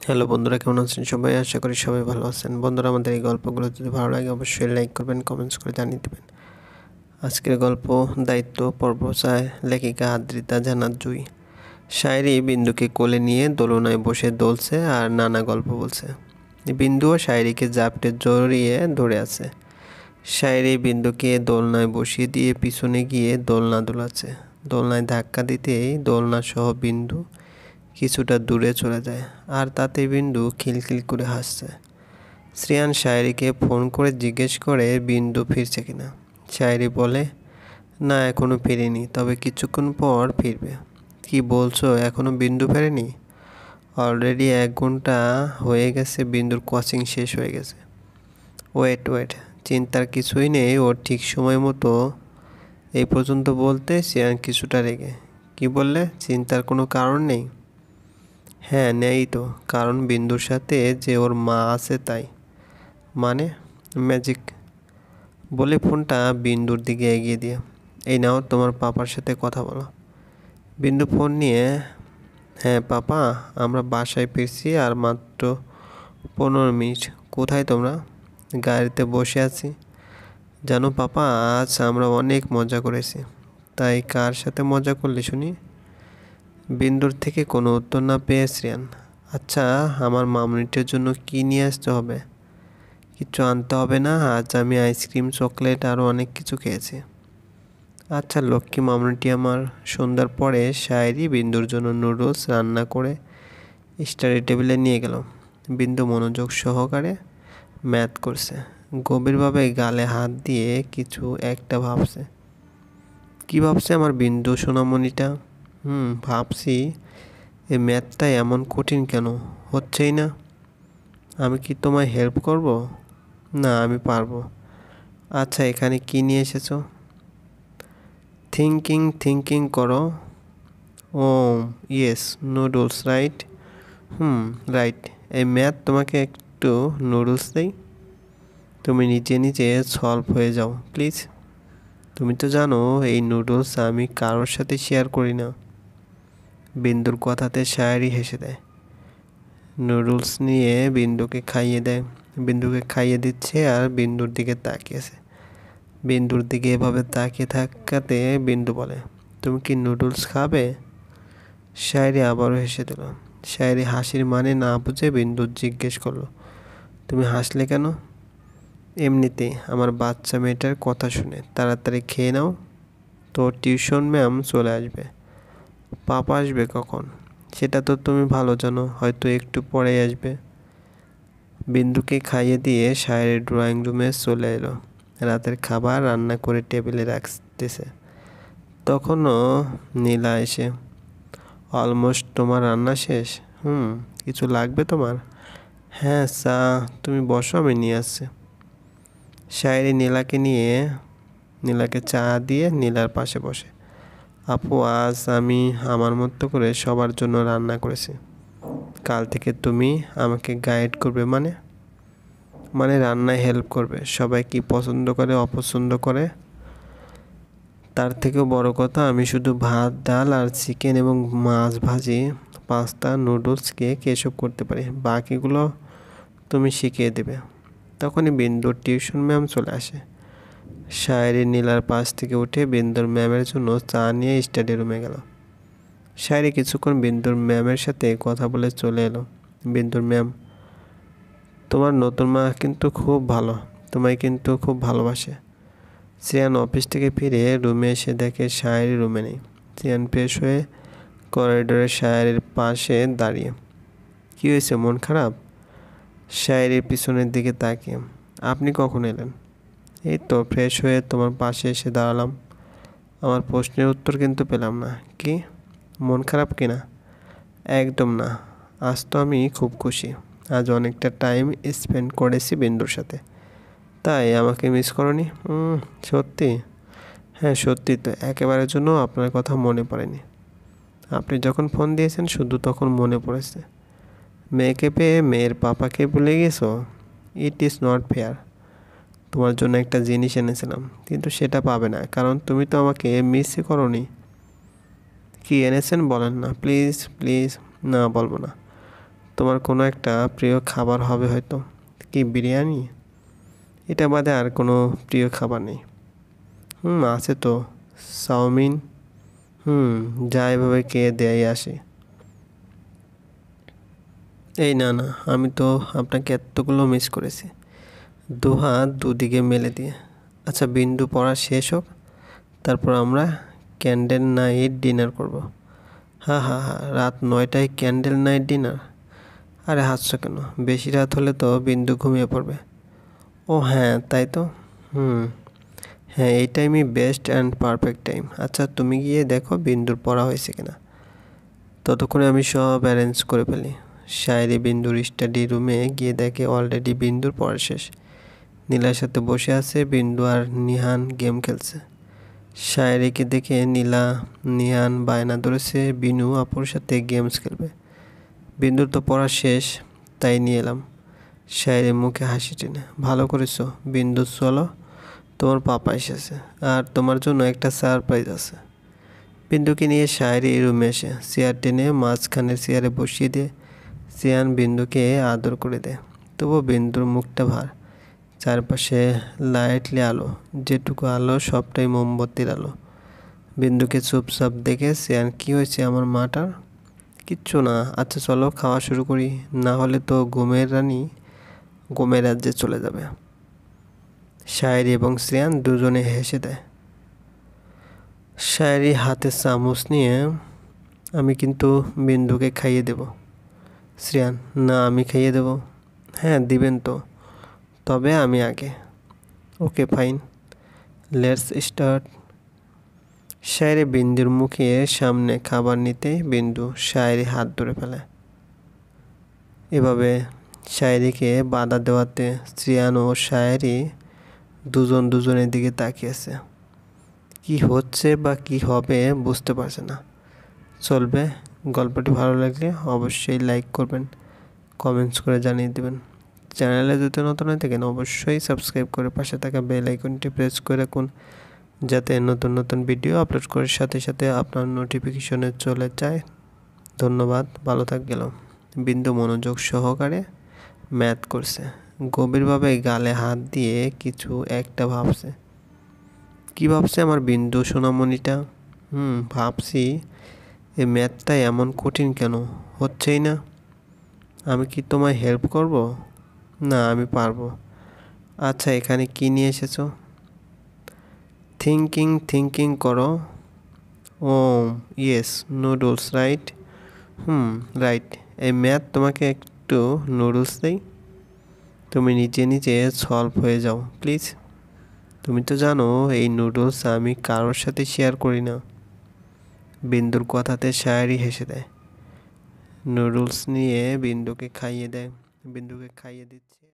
Hello বন্ধুরা, কেমন আছেন সবাই? আশা করি সবাই ভালো আছেন। বন্ধুরা, আমাদের এই গল্পগুলো যদি ভালো লাগে অবশ্যই লাইক করবেন, কমেন্টস করে জানিয়ে দেবেন। আজকের গল্প দায়িত্ব পর্ব 4, লেখিকা আদ্রিতা জান্নাত জুই। শায়রি বিন্দুকে কোলে নিয়ে দোলনায় বসে দোলছে আর নানা গল্প বলছে। বিন্দুও শায়রিকে জাপটে জড়িয়ে ধরে আছে। শায়রি বিন্দুকে দোলনায় বসিয়ে দিয়ে পিছনে গিয়ে দোলনা দোলাচ্ছে। দোলনায় ধাক্কা দিতেই দোলনা সহ বিন্দু কিছুটা দূরে চলে যায়, আর তাতে বিন্দু খিলখিল করে হাসছে। শ্রেয়ান শায়রিকে ফোন করে জিজ্ঞেস করে বিন্দু ফিরছে কিনা। শায়রি বলে, না এখনও ফিরেনি, তবে কিছুক্ষণ পর ফিরবে। কি বলছো, এখনও বিন্দু ফেরেনি? অলরেডি 1 ঘন্টা হয়ে গেছে, বিন্দুর কোচিং শেষ হয়ে গেছে। ওয়েট, চিন্তার কিছুই নেই, ওর ঠিক সময় মতো। এই পর্যন্ত বলতে শ্রেয়ান কিছুটা রেগে, কি বললে? চিন্তার কোনো কারণ নেই? হ্যাঁ নেই তো, কারণ বিন্দুর সাথে যে ওর মা আছে তাই। মানে? ম্যাজিক। বলে ফোনটা বিন্দুর দিকে এগিয়ে দিয়ে, এই নাও তোমার পাপার সাথে কথা বলো। বিন্দু ফোন নিয়ে, হ্যাঁ পাপা, আমরা বাসায় ফিরছি আর মাত্র 15 মিনিট। কোথায় তোমরা? গাড়িতে বসে আছি। জানো পাপা, আজ আমরা অনেক মজা করেছি। তাই কার সাথে মজা করলে শুনি? বিন্দুর থেকে কোনো উত্তর না পেয়ে শ্রেয়ান, আচ্ছা আমার মামুনিটার জন্য কি নিয়ে আসতে হবে? কিচ্ছু আনতে হবে না, আজ আমি আইসক্রিম, চকলেট আরও অনেক কিছু খেয়েছি। আচ্ছা লক্ষ্মী মামুনিটি আমার। সন্ধ্যার পরে শায়রি বিন্দুর জন্য নুডলস রান্না করে স্টাডি টেবিলে নিয়ে গেল। বিন্দু মনোযোগ সহকারে ম্যাথ করছে, গভীরভাবে গালে হাত দিয়ে কিছু একটা ভাবছে। কি ভাবছে আমার বিন্দু সোনামণিটা? ভাবছি এই ম্যাথটা এমন কঠিন কেন হচ্ছেই না? আমি কি তোমায় হেল্প করব? না আমি পারবো। আচ্ছা এখানে কি নিয়ে এসেছো? থিঙ্কিং করো। ও ইয়েস, নুডলস রাইট। রাইট। এই ম্যাথ তোমাকে একটু নুডলস দেই, তুমি নিজে নিজে সলভ হয়ে যাও প্লিজ। তুমি তো জানো এই নুডলস আমি কারোর সাথে শেয়ার করি না। বিন্দুর কথাতে শায়রি হেসে দেয়। নুডলস নিয়ে বিন্দুকে খাইয়ে দেয়। বিন্দুকে খাইয়ে দিচ্ছে আর বিন্দুর দিকে তাকিয়েছে। বিন্দুর দিকে এভাবে তাকিয়ে থাকাতে বিন্দু বলে, তুমি কি নুডলস খাবে? শায়রি আবারও হেসে দিল। শায়রি হাসির মানে না বুঝে বিন্দু জিজ্ঞেস করলো, তুমি হাসলে কেন? এমনিতেই, আমার বাচ্চা মেয়েটার কথা শুনে। তাড়াতাড়ি খেয়ে নাও, তো টিউশন ম্যাম চলে আসবে। পাপা আসবে কখন? সেটা তো তুমি ভালো জানো, হয়তো একটু পরেই আসবে। বিন্দুকে খাইয়ে দিয়ে শায়রি ড্রয়িং রুমে চলে এলো। রাতের খাবার রান্না করে টেবিলে রাখতেছে। তখনও নীলা এসে, অলমোস্ট তোমার রান্না শেষ? কিছু লাগবে তোমার? হ্যাঁ চা, তুমি বসো আমি নিয়ে আসছি। শায়রি নীলাকে চা দিয়ে নীলার পাশে বসে, আপু আজ আমি আমার মতো করে সবার জন্য রান্না করেছি। কাল থেকে তুমি আমাকে গাইড করবে। মানে রান্নায় হেল্প করবে। সবাই কি পছন্দ করে অপছন্দ করে, তার থেকেও বড় কথা, আমি শুধু ভাত, ডাল আর চিকেন এবং মাছ ভাজি, পাস্তা, নুডলস, কেক এসব করতে পারি, বাকিগুলো তুমি শিখিয়ে দেবে। তখনই বিন্দুর টিউশন ম্যাম চলে আসে। শায়রি নীলার পাশ থেকে উঠে বিন্দুর ম্যামের জন্য চা নিয়ে স্টাডি রুমে গেল। শায়রি কিছুক্ষণ বিন্দুর ম্যামের সাথে কথা বলে চলে এলো। বিন্দুর ম্যাম, তোমার নতুন মা কিন্তু খুব ভালো, তোমায় কিন্তু খুব ভালোবাসে। শ্রেয়ান অফিস থেকে ফিরে রুমে এসে দেখে শায়রি রুমে নেই। শ্রেয়ান ফ্রেশ হয়ে করিডোরে শায়রির পাশে দাঁড়িয়ে, কী হয়েছে, মন খারাপ? শায়রির পিছনের দিকে তাকিয়ে, আপনি কখন এলেন? এই তো ফ্রেশ হয়ে তোমার পাশে এসে দাঁড়ালাম। আমার প্রশ্নের উত্তর কিন্তু পেলাম না। কি, মন খারাপ কিনা? একদম না, আজ তো আমি খুব খুশি। আজ অনেকটা টাইম স্পেন্ড করেছি বিন্দুর সাথে। তাই আমাকে মিস করনি? সত্যি? হ্যাঁ সত্যি তো, একেবারের জন্য আপনার কথা মনে পড়েনি। আপনি যখন ফোন দিয়েছেন শুধু তখন মনে পড়েছে। মেয়েকে পেয়ে মেয়ের পাপাকে ভুলে গেছো? It is not fair. তোমার জন্য একটা জিনিস এনেছিলাম, কিন্তু সেটা পাবে না, কারণ তুমি তো আমাকে মিসই করোনি। কি এনেছেন বলেন না প্লিজ প্লিজ। না বলবো না। তোমার কোনো একটা প্রিয় খাবার হবে হয়তো। কি বিরিয়ানি? এটা বাদে আর কোনো প্রিয় খাবার নেই? আছে তো। চাউমিন। যা এভাবে খেয়ে দেয় আসে। এই না না, আমি তো আপনাকে এতগুলো মিস করেছি। দুহাত দুদিকে মেলে দিয়ে। আচ্ছা, বিন্দু পড়া শেষ হোক, তারপর আমরা ক্যান্ডেল নাইট ডিনার করব। হা হা হা, রাত 9টায় ক্যান্ডেল নাইট ডিনার? আরে হাসছো কেন? বেশি রাত হলে তো বিন্দু ঘুমিয়ে পড়বে। ও হ্যাঁ, তাই তো। হুম হ্যাঁ, এই টাইমই বেস্ট অ্যান্ড পারফেক্ট টাইম। আচ্ছা, তুমি গিয়ে দেখো বিন্দুর পড়া হয়েছে কিনা। ততক্ষণে আমি সব অ্যারেঞ্জ করে ফেলি। শায়েরি বিন্দুর স্টাডি রুমে গিয়ে দেখে অলরেডি বিন্দুর পড়া শেষ। নীলার সাথে বসে আছে বিন্দু আর নিহান গেম খেলছে। শায়েরিকে দেখে নীলা নিহান বায়না ধরেছে বিনু আপুর সাথে গেমস খেলবে। বিন্দুর তো পড়া শেষ, তাই নিয়ে এলাম। শায়েরির মুখে হাসি টেনে, ভালো করেছো বিন্দু, চলো তোমার পাপা এসেছে আর তোমার জন্য একটা সারপ্রাইজ আছে। বিন্দুকে নিয়ে শায়েরি রুমে এসে চেয়ার টেনে মাঝখানের চেয়ারে বসিয়ে দিয়ে সিয়ান বিন্দুকে আদর করে দেয়। তবুও বিন্দুর মুখটা ভার। চারপাশে লাইটলি আলো, যেটুকু আলো সবটাই মোমবাতির আলো। বিন্দুকে চুপচাপ দেখে সিয়ান, কি হয়েছে আমার মাটার? কিচ্ছু না। আচ্ছা চলো খাওয়া শুরু করি, না হলে তো ঘুমের রানী ঘুমের রাজ্যে চলে যাবে। শায়েরি এবং সিয়ান দুজনে হেসে দেয়। শায়েরি হাতে চামচ নিয়ে, আমি কিন্তু বিন্দুকে খাইয়ে দেব। শ্রেয়ান, না আমি খাইয়ে দেব। হ্যাঁ দিবেন তো, তবে আমি আগে। Okay fine, let's start. Shayari বিন্দুর মুখে সামনে খাবার নিতে বিন্দু শায়েরি হাত ধরে ফেলে। এভাবে শায়েরিকে বাধা দেওয়াতে শ্রেয়ান ও শায়েরি দুজন দুজনের দিকে তাকিয়েছে। কি হচ্ছে বা কি হবে বুঝতে পারছে না। চলবে। গল্পটি ভালো লাগলে অবশ্যই লাইক করবেন, কমেন্টস করে জানিয়ে দেবেন। চ্যানেলে যদি নতুন হয়ে থাকেন অবশ্যই সাবস্ক্রাইব করে পাশে থাকা বেল আইকনটি প্রেস করে রাখুন, যাতে নতুন নতুন ভিডিও আপলোড করার সাথে সাথে আপনার নোটিফিকেশনে চলে যায়। ধন্যবাদ, ভালো থাকবেন। বিন্দু মনোযোগ সহকারে ম্যাথ করছে। গভীরভাবে গালে হাত দিয়ে কিছু একটা ভাবছে। কি ভাবছে আমার বিন্দু সোনামণিটা? ভাবছি এই ম্যাথটা এমন কঠিন কেন হচ্ছেই না। আমি কি তোমায় হেল্প করব? না আমি পারবো। আচ্ছা এখানে কি নিয়ে এসেছো? থিঙ্কিং করো। ও ইয়েস, নুডলস রাইট। রাইট। এই ম্যাথ তোমাকে একটু নুডলস দেই, তুমি নিজে নিজে সলভ হয়ে যাও প্লিজ। তুমি তো জানো এই নুডলস আমি কারোর সাথে শেয়ার করি না। বিন্দুর কথাতে শায়েরি হেসে দেয়। নুডলস নিয়ে বিন্দুকে খাইয়ে দিচ্ছে।